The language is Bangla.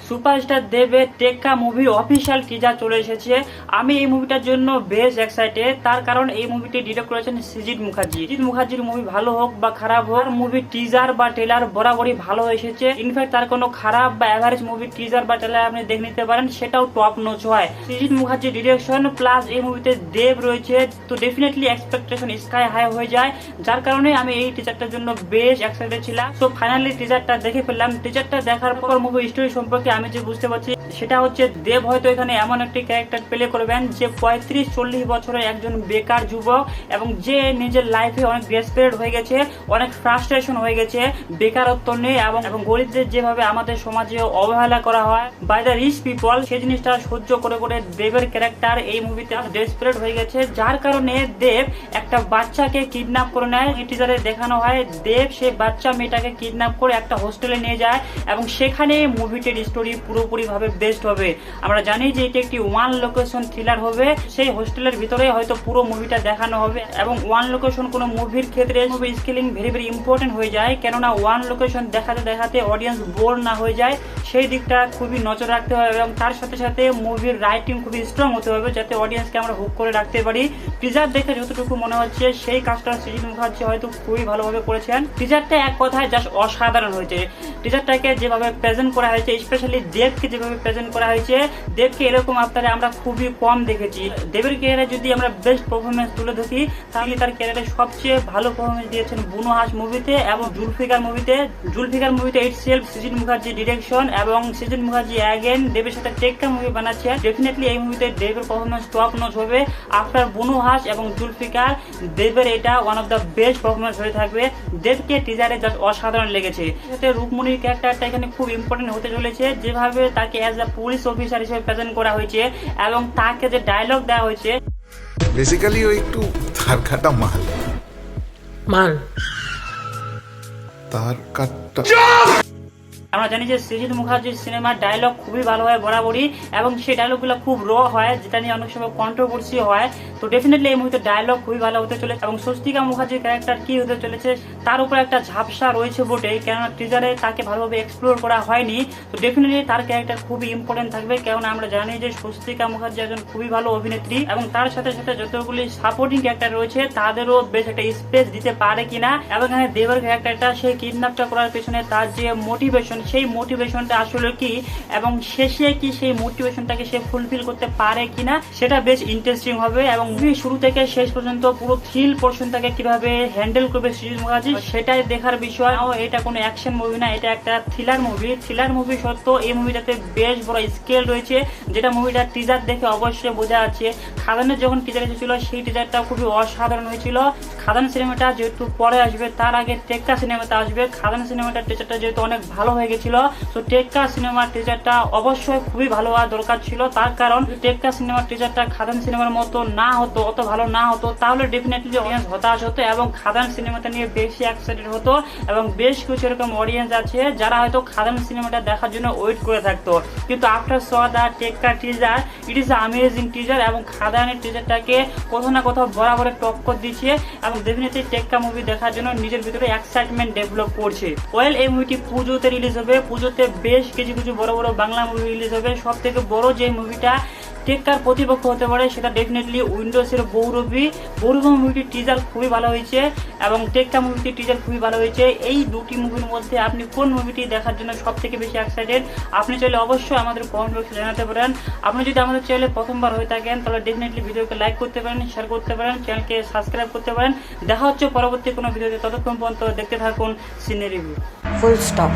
সুপারস্টার দেবের টেক্কা মুভির অফিসিয়াল টিজার চলে এসেছে। আমি এই মুভিটার জন্য বেশ এক্সাইটেড, তার কারণ এই মুভিটি ডিরেক্ট করেছেন সৃজিত মুখার্জি। সৃজিত মুখার্জির মুভি ভালো হোক বা খারাপ হোক, মুভি টিজার বা ট্রেলার বরাবরই ভালো এসেছে। ইনফ্যাক্ট তার কোনো খারাপ বা অ্যাভারেজ মুভি টিজার বা ট্রেলার আপনি দেখে নিতে পারেন, সেটাও টপ নোচ হয়। সৃজিত মুখার্জি ডিরেকশন প্লাস এই মুভিতে দেব রয়েছে, তো ডেফিনেটলি এক্সপেকটেশন স্কাই হাই হয়ে যায়, যার কারণে আমি এই টিজারটার জন্য বেশ এক্সাইটেড ছিলাম। তো ফাইনালি টিজারটা দেখে ফেললাম। টিজারটা দেখার পর মুভি স্টোরি সম্পর্কে আমি যে বুঝতে পারছি সেটা হচ্ছে, দেব হয়তো এখানে এমন একটি ক্যারেক্টার প্লে করবেন যে 35-40 বছরের একজন বেকার যুবক, এবং যে নিজের লাইফে অনেক ডেসপারেট হয়ে গেছে, অনেক ফ্রাস্ট্রেশন হয়ে গেছে বেকারত্ব নিয়ে, এবং গরিবদের যেভাবে আমাদের সমাজে অবহেলা করা হয় বাই দ্য রিচ পিপল, সেই জিনিসটা সহ্য করে করে দেবের ক্যারেক্টার এই মুভিতে ডেসপারেট হয়ে গেছে, যার কারণে দেব একটা বাচ্চাকে কিডন্যাপ করে নেয়। এই টিজারে দেখানো হয় দেব সেই বাচ্চা মেয়েটাকে কিডন্যাপ করে একটা হোস্টেলে নিয়ে যায়, এবং সেখানে মুভিটির স্টোরি পুরোপুরি ভাবে বেস্ট হবে। আমরা জানি যে এটি একটি ওয়ান লোকেশন থ্রিলার হবে, সেই হোস্টেলের ভিতরে হয়তো পুরো মুভিটা দেখানো হবে। এবং ওয়ান লোকেশন কোনো মুভির ক্ষেত্রে movie scaling very very important হয়ে যায়, কেননা ওয়ান লোকেশন দেখাতে দেখাতে অডিয়েন্স বোর না হয়ে যায়, সেই দিকটা খুবই নজর রাখতে হবে। এবং তার সাথে সাথে মুভির রাইটিং খুবই স্ট্রং হতে হবে, যাতে অডিয়েন্সকে আমরা হুক করে রাখতে পারি। টিজার দেখে যতটুকু মনে হচ্ছে সেই কাজটা সৃজিত মুখার্জি হয়তো খুবই ভালোভাবে করেছেন। টিজারটা এক কথায় জাস্ট অসাধারণ হয়েছে। টিজারটাকে যেভাবে প্রেজেন্ট করা হয়েছে, স্পেশালি দেবকে যেভাবে প্রেজেন্ট করা হয়েছে, দেবকে এরকম আফতারে আমরা খুবই কম দেখেছি। দেবের ক্যারিয়ারে যদি আমরা বেস্ট পারফরমেন্স তুলে ধরি, তাহলে তার ক্যারিয়ারে সবচেয়ে ভালো পারফরমেন্স দিয়েছেন বুনো হাঁস মুভিতে এবং জুলফিকার মুভিতে। জুলফিকার মুভিতে ইটসেলফ সৃজিত মুখার্জি ডিরেকশন, এবং সৃজিত মুখার্জি অ্যাগেন দেবের সাথে টেক্কা মুভি বানাচ্ছে। ডেফিনেটলি এই মুভিতে দেবের পারফরমেন্স টপ নচ হবে। আফটার বুনো হাঁস এবং জুলফিকার, দেবের এটা one of the best performance হয়ে থাকবে। দেবকে টিজারে জাস্ট অসাধারণ লেগেছে। সাথে রুকমণির ক্যারেক্টারটা এখানে খুব ইম্পর্টেন্ট হতে চলেছে, যেভাবে তাকে অ্যাজ আ পুলিশ অফিসার হিসেবে প্রেজেন্ট করা হয়েছে, এবং তাকে যে ডায়লগ দেওয়া হয়েছে, বেসিক্যালি ও একটু তার কাটা মাল তার কাটা। আমরা জানি যে সৃজিত মুখার্জির সিনেমার ডায়লগ খুবই ভালো হয় বরাবরই, এবং সেই ডায়লগগুলো খুব র হয়, যেটা নিয়ে অনেক সময় কন্ট্রোভার্সি হয়। তো ডেফিনেটলি এই মুভিতে ডায়লগ খুবই ভালো হতে চলেছে। এবং স্বস্তিকা মুখার্জির ক্যারেক্টার কি হতে চলেছে তার উপর একটা ঝাপসা রয়েছে বটে, কেননা টিজারে তাকে ভালোভাবে এক্সপ্লোর করা হয়নি। তো ডেফিনেটলি তার ক্যারেক্টার খুবই ইম্পর্টেন্ট থাকবে, কেননা আমরা জানি যে স্বস্তিকা মুখার্জি একজন খুবই ভালো অভিনেত্রী, এবং তার সাথে সাথে যতগুলি সাপোর্টিং ক্যারেক্টার রয়েছে তাদেরও বেশ একটা স্পেস দিতে পারে কিনা। এবং এখানে দেবের ক্যারেক্টারটা সেই কিডন্যাপটা করার পেছনে তার যে মোটিভেশন, সেই মোটিভেশনটা আসলে কি, এবং শেষে কি সেই মোটিভেশনটাকে সে ফুলফিল করতে পারে কিনা, সেটা বেশ ইন্টারেস্টিং হবে। এবং মুভি শুরু থেকে শেষ পর্যন্ত পুরো থ্রিল পোরশনটাকে কিভাবে হ্যান্ডেল করবে সৃজিত মুখার্জি, সেটাই দেখার বিষয়। এটা কোনো অ্যাকশন মুভি না, এটা একটা থ্রিলার মুভি। থ্রিলার মুভি সত্ত্বেও এই মুভিটাতে বেশ বড় স্কেল রয়েছে, যেটা মুভিটা টিজার দেখে অবশ্যই বোঝা যাচ্ছে। খাদানের যখন টিজার এসেছিল সেই টিজারটা খুবই অসাধারণ হয়েছিল। খাদান সিনেমাটা যেহেতু পরে আসবে, তার আগে টেক্কা সিনেমাটা আসবে। খাদান সিনেমাটার টিজারটা যেহেতু অনেক ভালো হয়ে গেছিল, তো টেক্কা সিনেমার টিজারটা অবশ্যই খুবই ভালো হওয়া দরকার ছিল। তার কারণ টেক্কা সিনেমার টিজারটা খাদান সিনেমার মতো না হতো, অত ভালো না হতো, তাহলে ডেফিনেটলি অডিয়েন্স হতাশ হতো এবং খাদান সিনেমাটা নিয়ে বেশি এক্সাইটেড হতো। এবং বেশ কিছু এরকম অডিয়েন্স আছে যারা হয়তো খাদান সিনেমাটা দেখার জন্য ওয়েট করে থাকতো। কিন্তু আফটার স দা টেক্কা teaser, it is amazing teaser, এবং খাদানের টিজারটাকে কোথাও না কোথাও বরাবর টক্কর দিচ্ছে, এবং ডেফিনেটলি টেক্কা মুভি দেখার জন্য নিজের ভিতরে এক্সাইটমেন্ট ডেভেলপ করছে। ওয়েল, এই মুভিটি পুজোতে রিলিজ হবে। পুজোতে বেশ কিছু কিছু বড় বড় বাংলা মুভি রিলিজ হবে। সব থেকে বড় যে মুভিটা টেক্কার প্রতিপক্ষ হতে পারে সেটা ডেফিনেটলি উইন্ডোজের বৌরবী। বৌরবী মুভিটির টিজার খুবই ভালো হয়েছে, এবং টেক্কা মুভিটির টিজার খুবই ভালো হয়েছে। এই দুটি মুভির মধ্যে আপনি কোন মুভিটি দেখার জন্য সব থেকে বেশি এক্সাইটেড, আপনি চাইলে অবশ্যই আমাদের কমেন্ট বক্সে জানাতে পারেন। আপনি যদি আমাদের চ্যানেলে প্রথমবার হয়ে থাকেন, তাহলে ডেফিনেটলি ভিডিওকে লাইক করতে পারেন, শেয়ার করতে পারেন, চ্যানেলকে সাবস্ক্রাইব করতে পারেন। দেখা হচ্ছে পরবর্তী কোনো ভিডিওতে, ততক্ষণ পর্যন্ত দেখতে থাকুন সিনে রিভিউ। Full stop.